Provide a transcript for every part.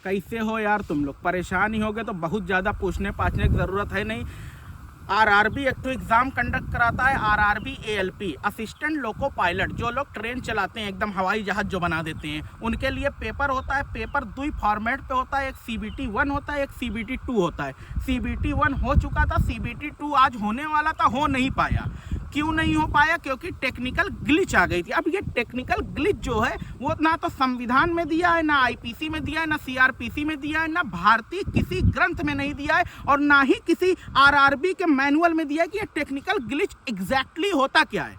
कैसे हो यार तुम लोग? परेशान ही होगे तो बहुत ज़्यादा पूछने पाछने की ज़रूरत है नहीं। आरआरबी एक तो एग्ज़ाम कंडक्ट कराता है, RRB ALP assistant loco pilot, जो लोग ट्रेन चलाते हैं एकदम हवाई जहाज़ जो बना देते हैं, उनके लिए पेपर होता है। पेपर 2 फॉर्मेट पे होता है, एक CBT 1 होता है, एक CBT 2 होता है। CBT 1 हो चुका था, CBT 2 आज होने वाला था, हो नहीं पाया। क्यों नहीं हो पाया? क्योंकि टेक्निकल ग्लिच आ गई थी। अब ये टेक्निकल ग्लिच जो है वो ना तो संविधान में दिया है, ना आईपीसी में दिया है, ना सीआरपीसी में दिया है, ना भारतीय किसी ग्रंथ में नहीं दिया है, और ना ही किसी आरआरबी के मैनुअल में दिया है कि ये टेक्निकल ग्लिच एग्जैक्टली होता क्या है।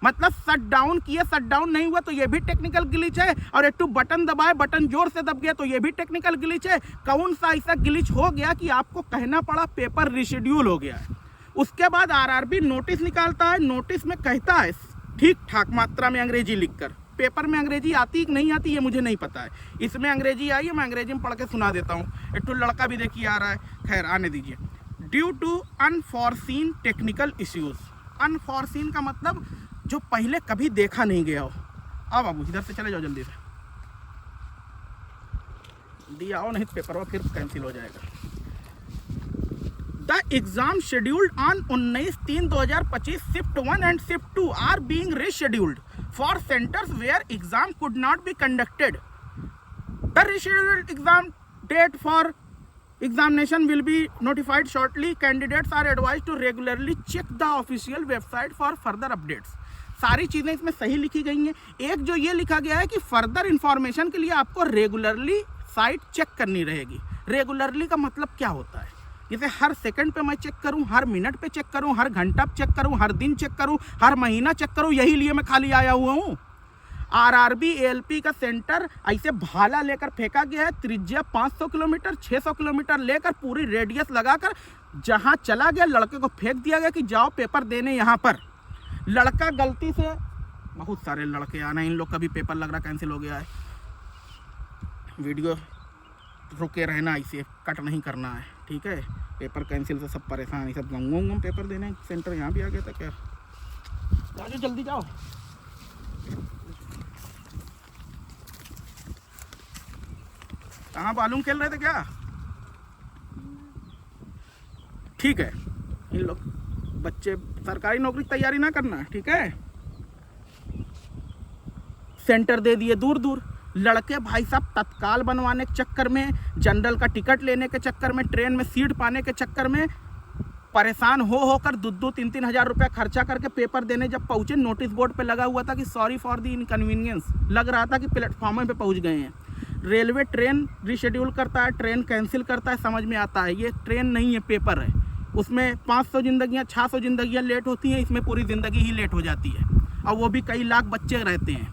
मतलब शट डाउन किए, शट डाउन नहीं हुआ तो ये भी टेक्निकल ग्लिच है, और एक बटन दबाए, बटन जोर से दब गया तो ये भी टेक्निकल ग्लिच है। कौन सा ऐसा ग्लिच हो गया कि आपको कहना पड़ा पेपर रिशेड्यूल हो गया है? उसके बाद आरआरबी नोटिस निकालता है, नोटिस में कहता है ठीक ठाक मात्रा में अंग्रेजी लिखकर, पेपर में अंग्रेजी आती कि नहीं आती ये मुझे नहीं पता है, इसमें अंग्रेजी आई है, मैं अंग्रेजी में पढ़ के सुना देता हूँ। एक तो लड़का भी देखिए आ रहा है, खैर आने दीजिए। Due to unforeseen technical issues. Unforeseen का मतलब जो पहले कभी देखा नहीं गया हो। अब बाबू इधर से चले जाओ जल्दी से, दिया आओ नहीं तो पेपर फिर कैंसिल हो जाएगा। The exam scheduled on 19/3/2025 Shift 1 and Shift 2 are being rescheduled for centers where exam could not be conducted. The rescheduled exam date for examination will be notified shortly. Candidates are advised to regularly check the official website for further updates. सारी चीज़ें इसमें सही लिखी गई हैं। एक जो ये लिखा गया है कि फर्दर इंफॉर्मेशन के लिए आपको रेगुलरली साइट चेक करनी रहेगी। रेगुलरली का मतलब क्या होता है? जैसे हर सेकंड पे मैं चेक करूं, हर मिनट पे चेक करूं, हर घंटा पे चेक करूं, हर दिन चेक करूं, हर महीना चेक करूं, यही लिए मैं खाली आया हुआ हूं। आरआरबी एएलपी का सेंटर ऐसे भाला लेकर फेंका गया है, त्रिज्या 500 किलोमीटर 600 किलोमीटर लेकर पूरी रेडियस लगाकर जहां चला गया लड़के को फेंक दिया गया कि जाओ पेपर देने यहाँ पर। लड़का गलती से, बहुत सारे लड़के आना, इन लोग का भी पेपर लग रहा कैंसिल हो गया है। वीडियो रुके रहना, इसे कट नहीं करना है, ठीक है? पेपर कैंसिल से सब परेशान है, सब गम पेपर देने सेंटर यहाँ भी आ गया था क्या? जाओ जल्दी जाओ। कहाँ मालूम खेल रहे थे क्या? ठीक है, इन लोग बच्चे सरकारी नौकरी की तैयारी ना करना, ठीक है? सेंटर दे दिए दूर दूर। लड़के भाई साहब तत्काल बनवाने के चक्कर में, जनरल का टिकट लेने के चक्कर में, ट्रेन में सीट पाने के चक्कर में परेशान हो होकर 2-3 हज़ार रुपया खर्चा करके पेपर देने जब पहुँचे, नोटिस बोर्ड पे लगा हुआ था कि सॉरी फॉर द इनकन्वीनियंस। लग रहा था कि प्लेटफॉर्म पे पहुँच गए हैं। रेलवे ट्रेन रिशेड्यूल करता है, ट्रेन कैंसिल करता है, समझ में आता है। ये ट्रेन नहीं है, पेपर है। उसमें 500 जिंदगियाँ 600 जिंदगियाँ लेट होती हैं, इसमें पूरी ज़िंदगी ही लेट हो जाती है, और वो भी कई लाख बच्चे रहते हैं।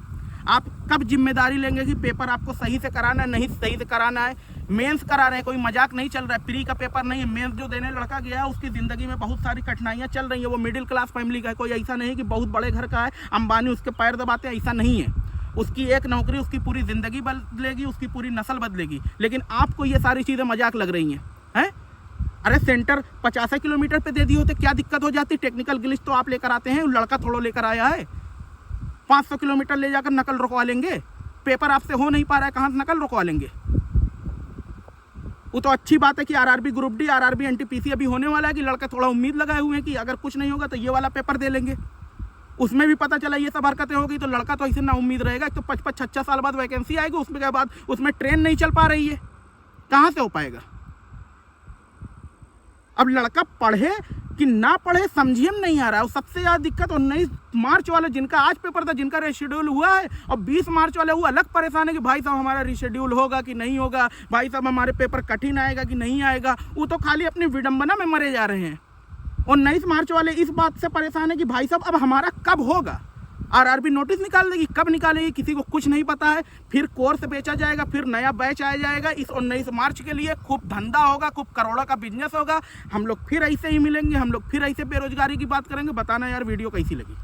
आप कब जिम्मेदारी लेंगे कि पेपर आपको सही से कराना है, नहीं सही से कराना है? मेंस करा रहे हैं, कोई मजाक नहीं चल रहा है, फ्री का पेपर नहीं है। मेंस जो देने लड़का गया है उसकी ज़िंदगी में बहुत सारी कठिनाइयाँ चल रही हैं। वो मिडिल क्लास फैमिली का है, कोई ऐसा नहीं कि बहुत बड़े घर का है, अंबानी उसके पैर दबाते हैं, ऐसा नहीं है। उसकी एक नौकरी उसकी पूरी ज़िंदगी बदलेगी, उसकी पूरी नस्ल बदलेगी। लेकिन आपको ये सारी चीज़ें मजाक लग रही हैं? अरे सेंटर 50 किलोमीटर पे दे दी होते क्या दिक्कत हो जाती? टेक्निकल ग्लिच तो आप लेकर आते हैं, लड़का थोड़ा लेकर आया है। 500 किलोमीटर ले जाकर नकल रुकवा लेंगे? पेपर आपसे हो नहीं पा रहा है, कहाँ से नकल रुकवा लेंगे? वो तो अच्छी बात है कि RRB group D, RRB NTPC अभी होने वाला है कि लड़के थोड़ा उम्मीद लगाए हुए हैं कि अगर कुछ नहीं होगा तो ये वाला पेपर दे लेंगे। उसमें भी पता चला ये सब हरकतें होगी तो लड़का तो ऐसे ना उम्मीद रहेगा। तो 55-56 साल बाद वैकेंसी आएगी, उसमें के बाद उसमें ट्रेन नहीं चल पा रही है, कहाँ से हो पाएगा? अब लड़का पढ़े कि ना पढ़े समझिए में नहीं आ रहा है। सबसे ज़्यादा दिक्कत 19 मार्च वाले जिनका आज पेपर था, जिनका रिशेड्यूल हुआ है, और 20 मार्च वाले वो अलग परेशान है कि भाई साहब हमारा रिशेड्यूल होगा कि नहीं होगा, भाई साहब हमारे पेपर कठिन आएगा कि नहीं आएगा। वो तो खाली अपनी विडंबना में मरे जा रहे हैं। 19 मार्च वाले इस बात से परेशान है कि भाई साहब अब हमारा कब होगा? आरआरबी नोटिस निकाल देगी, कब निकालेगी किसी को कुछ नहीं पता है। फिर कोर्स बेचा जाएगा, फिर नया बैच आ जाएगा। इस 19 मार्च के लिए खूब धंधा होगा, खूब करोड़ों का बिजनेस होगा। हम लोग फिर ऐसे ही मिलेंगे, हम लोग फिर ऐसे बेरोजगारी की बात करेंगे। बताना यार वीडियो कैसी लगी।